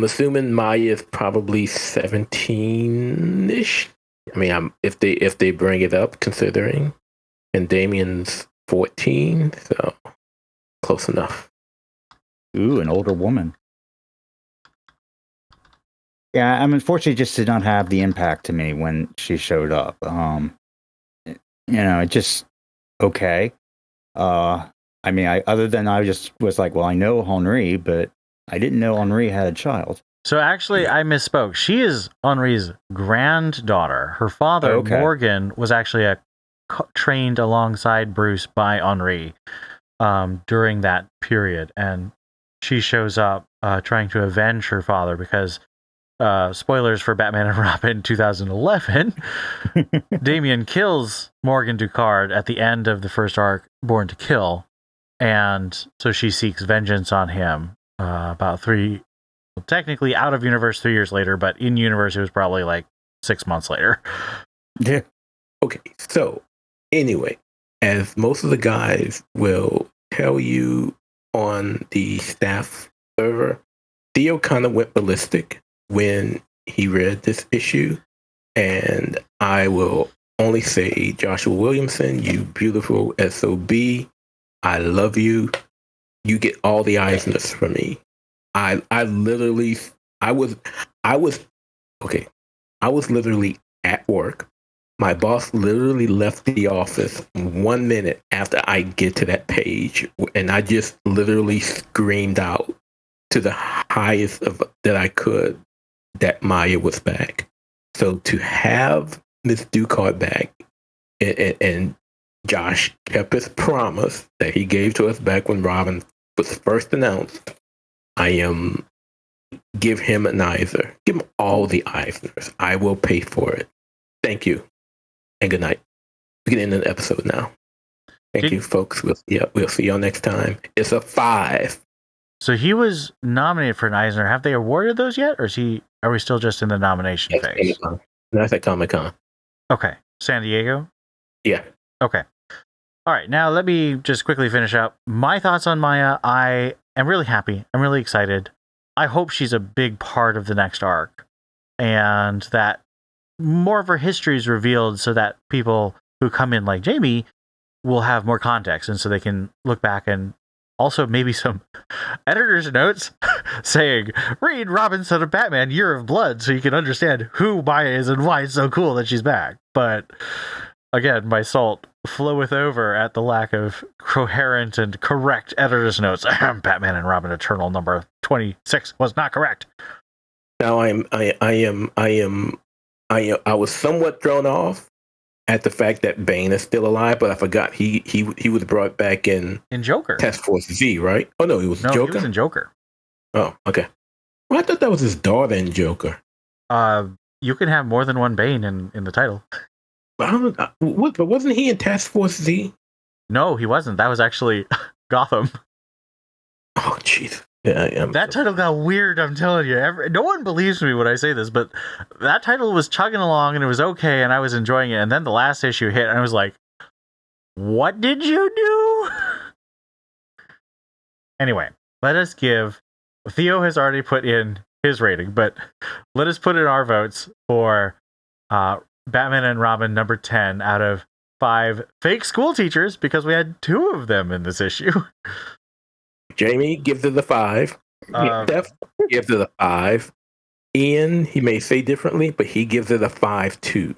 assuming Maya is probably 17-ish. I mean, if they bring it up, considering, and Damian's 14, so close enough. Ooh, an older woman. Yeah, unfortunately, just did not have the impact to me when she showed up. It just okay. I just was like, well, I know Henri, but I didn't know Henri had a child. So actually, I misspoke. She is Henri's granddaughter. Her father, Okay. Morgan, was actually trained alongside Bruce by Henri during that period, and she shows up trying to avenge her father because, spoilers for Batman and Robin 2011, Damian kills Morgan Ducard at the end of the first arc, Born to Kill, and so she seeks vengeance on him technically out of universe 3 years later, but in universe it was probably like 6 months later. Yeah. Okay, so anyway, as most of the guys will tell you on the staff server, Theo kind of went ballistic when he read this issue, and I will only say, Joshua Williamson, you beautiful SOB, I love you. You get all the Eisners from me. I was literally at work. My boss literally left the office 1 minute after I get to that page, and I just literally screamed out to the highest that I could that Maya was back. So to have Miss Ducard back, and Josh kept his promise that he gave to us back when Robin was first announced. Give him an Eisner. Give him all the Eisners. I will pay for it. Thank you. And good night. We can end the episode now. Thank you, folks. We'll see y'all next time. It's a 5. So he was nominated for an Eisner. Have they awarded those yet? Or are we still just in the nomination phase? That's at Comic-Con. Okay. San Diego? Yeah. Okay. All right. Now let me just quickly finish up. My thoughts on Maya. I am really happy. I'm really excited. I hope she's a big part of the next arc, and that more of her history is revealed so that people who come in like Jaymee will have more context, and so they can look back and also maybe some editor's notes saying, read Robin Son of Batman, Year of Blood, so you can understand who Maya is and why it's so cool that she's back. But again, my salt floweth over at the lack of coherent and correct editor's notes. Batman and Robin Eternal number 26 was not correct. Now I was somewhat thrown off at the fact that Bane is still alive, but I forgot he was brought back in Joker. Task Force Z, right? Oh no, he was Joker. He was in Joker. Oh, okay. Well, I thought that was his daughter in Joker. You can have more than one Bane in the title. But wasn't he in Task Force Z? No, he wasn't. That was actually Gotham. Oh, jeez. Yeah, that title got weird, I'm telling you. No one believes me when I say this, but that title was chugging along and it was okay and I was enjoying it. And then the last issue hit and I was like, what did you do? Anyway, let us give... Theo has already put in his rating, but let us put in our votes for Batman and Robin number 10 out of 5 fake school teachers, because we had 2 of them in this issue. Jaymee gives it a 5. Steph gives it a 5. Ian, he may say differently, but he gives it a 5 too.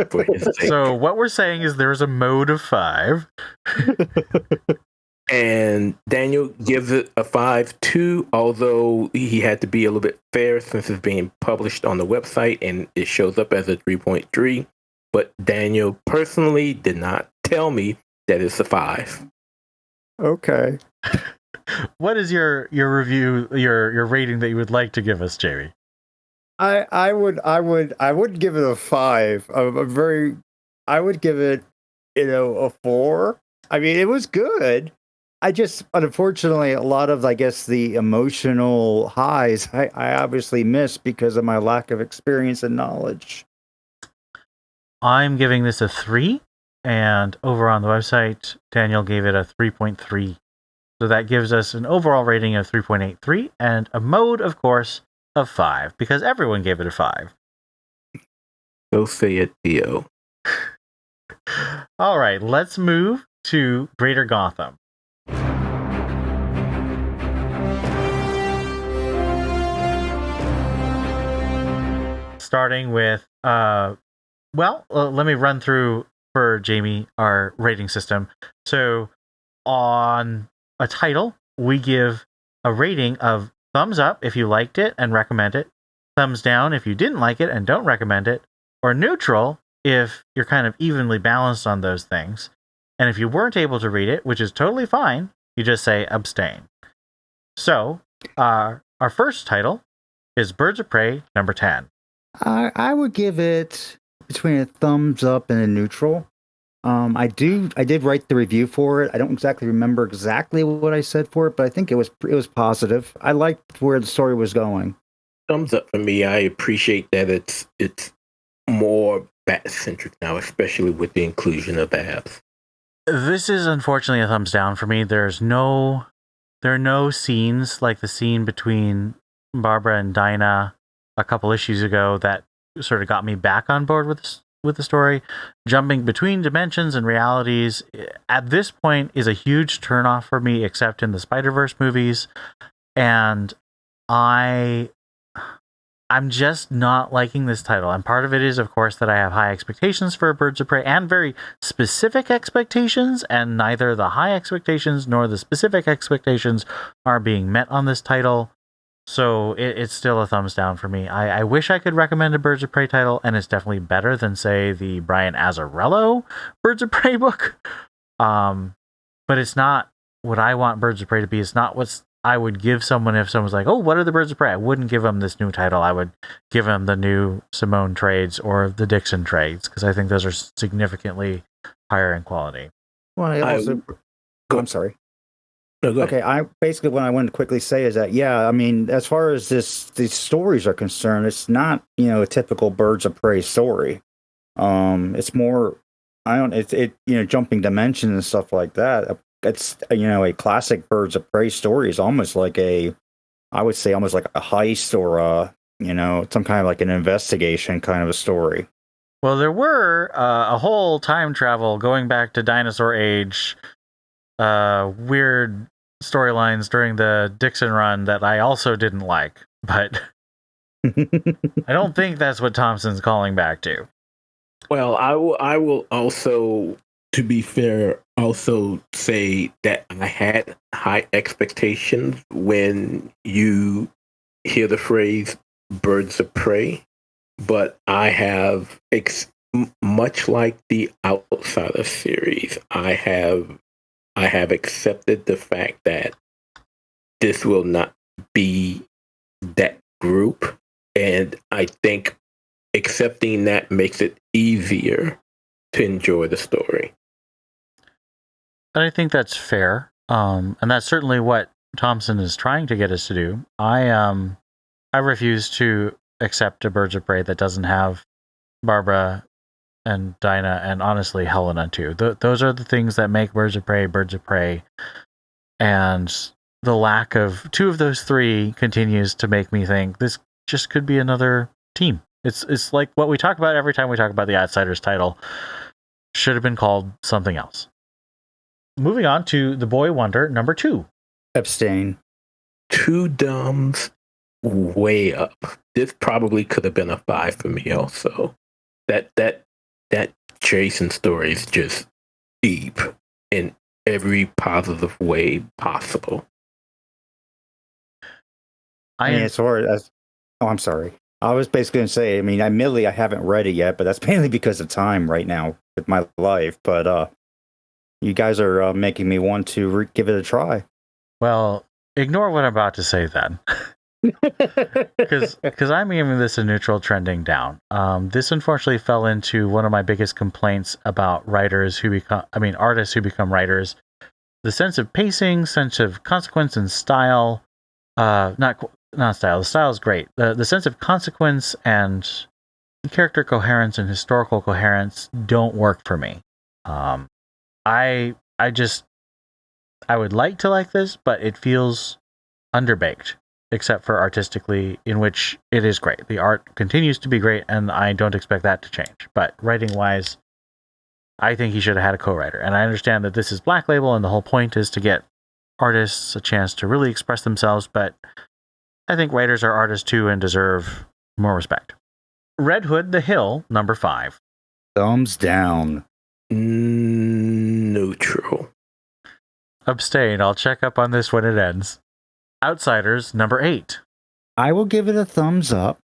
For his sake. So what we're saying is there's a mode of 5. And Daniel gives it a 5 too, although he had to be a little bit fair since it's being published on the website and it shows up as a 3.3. But Daniel personally did not tell me that it's a 5. Okay. What is your review, your rating that you would like to give us, Jaymee? I would give it a 5. I would give it, a 4. I mean, it was good. I just, unfortunately, a lot of, I guess, the emotional highs I obviously missed because of my lack of experience and knowledge. I'm giving this a 3, and over on the website, Daniel gave it a 3.3. So that gives us an overall rating of 3.83 and a mode, of course, of 5, because everyone gave it a 5. Go say it, Theo. All right, let's move to Greater Gotham. Starting with, let me run through for Jaymee our rating system. So on a title, we give a rating of Thumbs up if you liked it and recommend it. Thumbs down if you didn't like it and don't recommend it. Or neutral if you're kind of evenly balanced on those things. And if you weren't able to read it, which is totally fine, you just say abstain. So, our first title is Birds of Prey number 10. I would give it between a thumbs up and a neutral. I did write the review for it. I don't exactly remember exactly what I said for it, but I think it was positive. I liked where the story was going. Thumbs up for me. I appreciate that it's more bat-centric now, especially with the inclusion of abs. This is unfortunately a thumbs down for me. There are no scenes like the scene between Barbara and Dinah a couple issues ago that sort of got me back on board with the story. Jumping between dimensions and realities at this point is a huge turnoff for me, except in the Spider-Verse movies. And I'm just not liking this title. And part of it is, of course, that I have high expectations for Birds of Prey and very specific expectations, and neither the high expectations nor the specific expectations are being met on this title. So it's still a thumbs down for me. I wish I could recommend a Birds of Prey title, and it's definitely better than, say, the Brian Azzarello Birds of Prey book. But it's not what I want Birds of Prey to be. It's not what I would give someone if someone's like, oh, what are the Birds of Prey? I wouldn't give them this new title. I would give them the new Simone trades or the Dixon trades, because I think those are significantly higher in quality. Well, I'm sorry. No, go ahead. Okay, I basically what I wanted to quickly say is that I mean, as far as these stories are concerned, it's not a typical Birds of Prey story. It's more jumping dimensions and stuff like that. It's a classic Birds of Prey story is almost like I would say almost like a heist or some kind of like an investigation kind of a story. Well, there were a whole time travel going back to dinosaur age. Weird storylines during the Dixon run that I also didn't like, but I don't think that's what Thompson's calling back to. Well, I will also, to be fair, also say that I had high expectations when you hear the phrase Birds of Prey, but I have, much like the Outsider series, I have accepted the fact that this will not be that group. And I think accepting that makes it easier to enjoy the story. I think that's fair. And that's certainly what Thompson is trying to get us to do. I refuse to accept a Birds of Prey that doesn't have Barbara and Dinah, and honestly Helena too. Those are the things that make Birds of Prey, and the lack of two of those three continues to make me think this just could be another team. It's like what we talk about every time we talk about the Outsiders title. Should have been called something else. Moving on to The Boy Wonder number 2. Abstain. Two dumbs way up. This probably could have been a 5 for me also. That Jason story is just deep in every positive way possible. As far as I'm sorry. I was basically going to say, I mean, admittedly, I haven't read it yet, but that's mainly because of time right now with my life. But you guys are making me want to give it a try. Well, ignore what I'm about to say then. Because I'm giving this a neutral trending down. This unfortunately fell into one of my biggest complaints about artists who become writers. The sense of pacing, sense of consequence and style, not style. The style is great. The sense of consequence and character coherence and historical coherence don't work for me. I would like to like this, but it feels underbaked, except for artistically, in which it is great. The art continues to be great, and I don't expect that to change. But writing-wise, I think he should have had a co-writer. And I understand that this is Black Label, and the whole point is to get artists a chance to really express themselves, but I think writers are artists too and deserve more respect. Red Hood the Hill, number 5. Thumbs down. Neutral. Abstain. I'll check up on this when it ends. Outsiders, number 8. I will give it a thumbs up.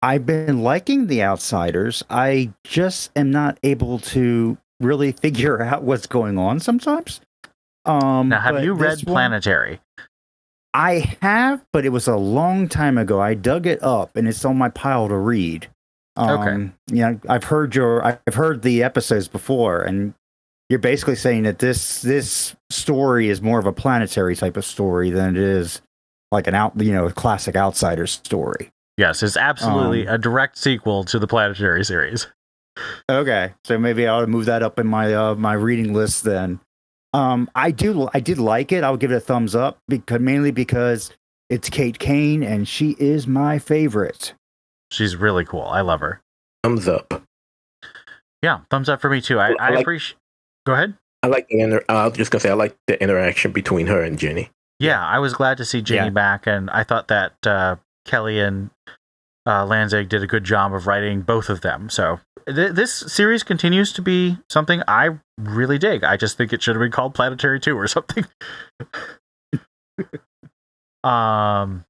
I've been liking The Outsiders. I just am not able to really figure out what's going on sometimes. Now, have you read one, Planetary? I have, but it was a long time ago. I dug it up, and it's on my pile to read. Okay. I've heard the episodes before, and you're basically saying that this story is more of a planetary type of story than it is like a classic Outsiders story. Yes, it's absolutely a direct sequel to the Planetary series. Okay, so maybe I ought to move that up in my my reading list then. I did like it. I'll give it a thumbs up mainly because it's Kate Kane and she is my favorite. She's really cool. I love her. Thumbs up. Yeah, thumbs up for me too. I appreciate. Go ahead. I like I was just gonna say I like the interaction between her and Jenny. Yeah, I was glad to see Jaymee back, and I thought that Kelly and Lanzig did a good job of writing both of them. So this series continues to be something I really dig. I just think it should have been called Planetary 2 or something. And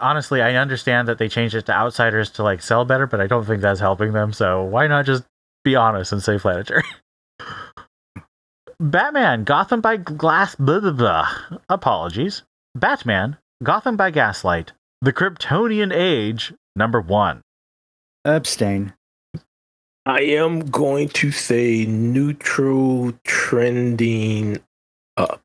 honestly, I understand that they changed it to Outsiders to like sell better, but I don't think that's helping them. So why not just be honest and say Planetary? Batman, Gotham by Glass, blah, blah, blah. Apologies. Batman, Gotham by Gaslight, The Kryptonian Age, number 1. Abstain. I am going to say neutral, trending up.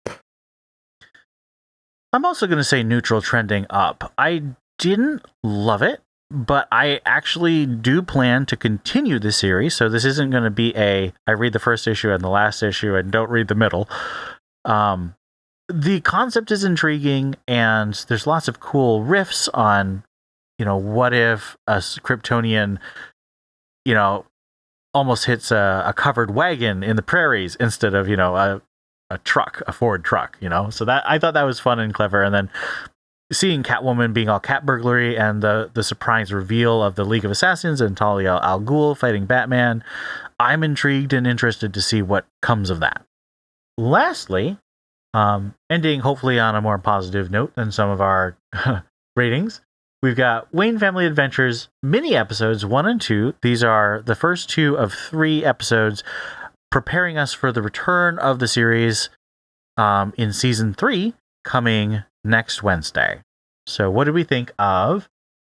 I'm also going to say neutral, trending up. I didn't love it, but I actually do plan to continue the series. So this isn't going to be I read the first issue and the last issue and don't read the middle. The concept is intriguing, and there's lots of cool riffs on, what if a Kryptonian, almost hits a covered wagon in the prairies instead of, a truck, a Ford truck, So that I thought that was fun and clever. And then seeing Catwoman being all cat burglary and the surprise reveal of the League of Assassins and Talia al Ghul fighting Batman, I'm intrigued and interested to see what comes of that. Lastly, ending hopefully on a more positive note than some of our ratings, we've got Wayne Family Adventures mini episodes 1 and 2. These are the first 2 of 3 episodes preparing us for the return of the series in season 3 coming next Wednesday. So what do we think of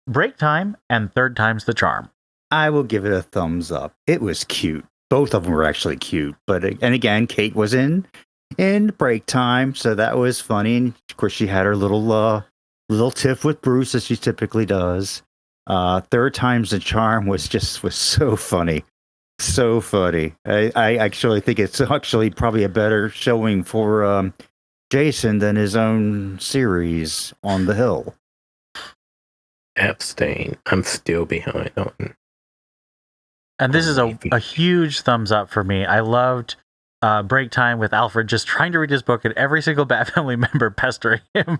Break Time and Third Time's the Charm? I will give it a thumbs up. It was cute. Both of them were actually cute. And again, Kate was in Break Time, so that was funny. And of course, she had her little tiff with Bruce, as she typically does. Third Time's the Charm was so funny. So funny. I actually think it's actually probably a better showing for Jason than his own series on the Hill. Abstain. I'm still behind on. And this is a huge thumbs up for me. I loved Break Time with Alfred just trying to read his book and every single Bat Family member pestering him.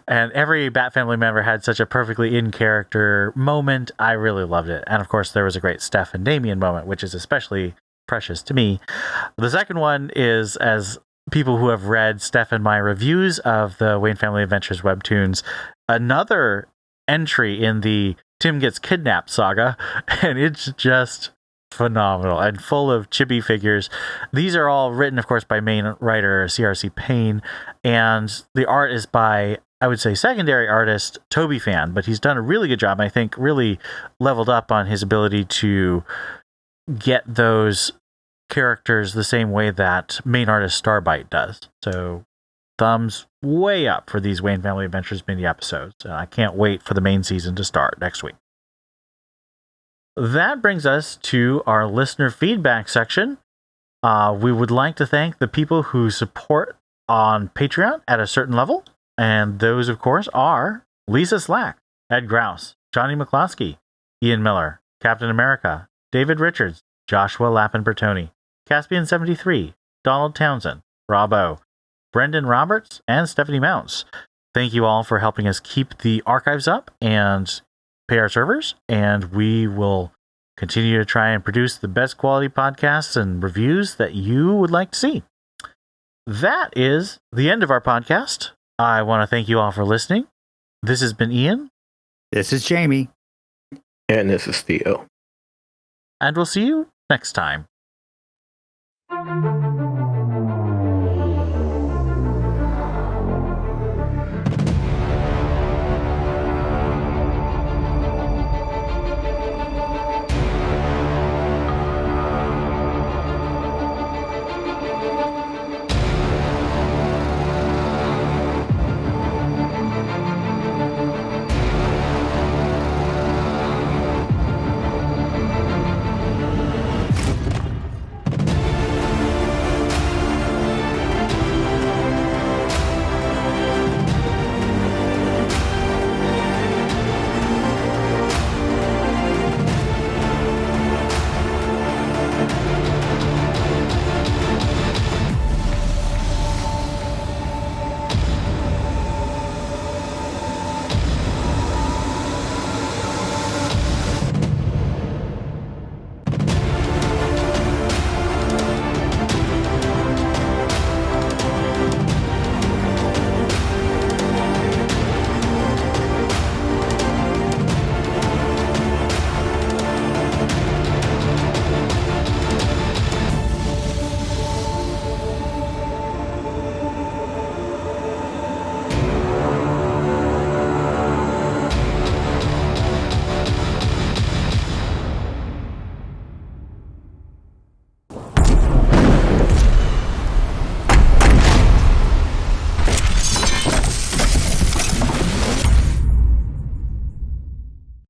And every Bat Family member had such a perfectly in character moment. I really loved it. And of course, there was a great Steph and Damien moment, which is especially precious to me. The second one is, as people who have read Steph and my reviews of the Wayne Family Adventures webtoons, another entry in the Tim Gets Kidnapped saga, and it's just phenomenal and full of chibi figures. These are all written, of course, by main writer CRC Payne, and the art is by, I would say, secondary artist Toby Fan, but he's done a really good job. I think really leveled up on his ability to get those characters the same way that main artist Starbite does. So thumbs way up for these Wayne Family Adventures mini episodes. And I can't wait for the main season to start next week. That brings us to our listener feedback section. We would like to thank the people who support on Patreon at a certain level. And those, of course, are Lisa Slack, Ed Grouse, Johnny McCloskey, Ian Miller, Captain America, David Richards, Joshua Lappin-Bertoni, Caspian73, Donald Townsend, Rob O, Brendan Roberts, and Stephanie Mounts. Thank you all for helping us keep the archives up and pay our servers, and we will continue to try and produce the best quality podcasts and reviews that you would like to see. That is the end of our podcast. I want to thank you all for listening. This has been Ian. This is Jaymee. And this is Theo. And we'll see you next time.